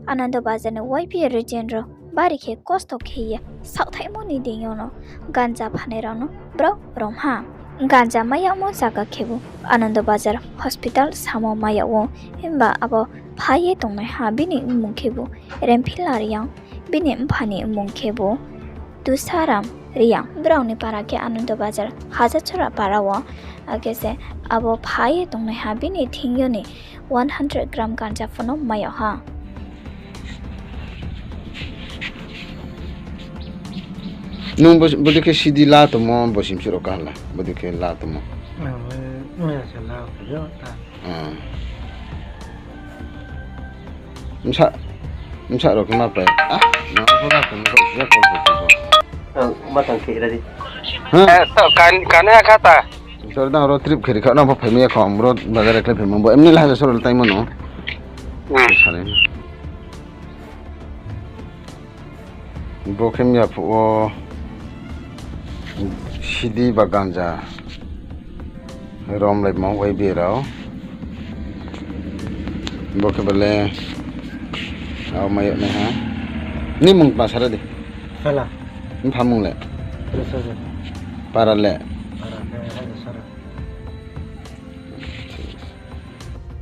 Anandabazar ne YBA region ro bari ke costo ke South Moni de yono ganja phanai no bro romha ganja maya mo jaga kebu Anandabazar hospital samo maya wo himba abo phaye tongnai ha bini mungkebu rempilar yang bini mphani mungkebu dusaram riyang browni para ke Anandabazar hajachora para wo agese abo phaye tongnai ha bini thingyoni 100 gram ganja phono maya ha nung bodi ke sidi la to mo bosim siro kala bodi ke la to mo ya se la yo ta msa ro kena pa na ko la ko ko ya ko matang ke radi to kan ya kata sor da ro trip khiri ka na ba phemi ka amro bazar ekle phemi bo emni la sor tai mo no sare bo kem ya pho sidi baganja rom lai ma YBA rao bo ke bale aw mayo ne ha ni mung pasara de fela phamung le so para le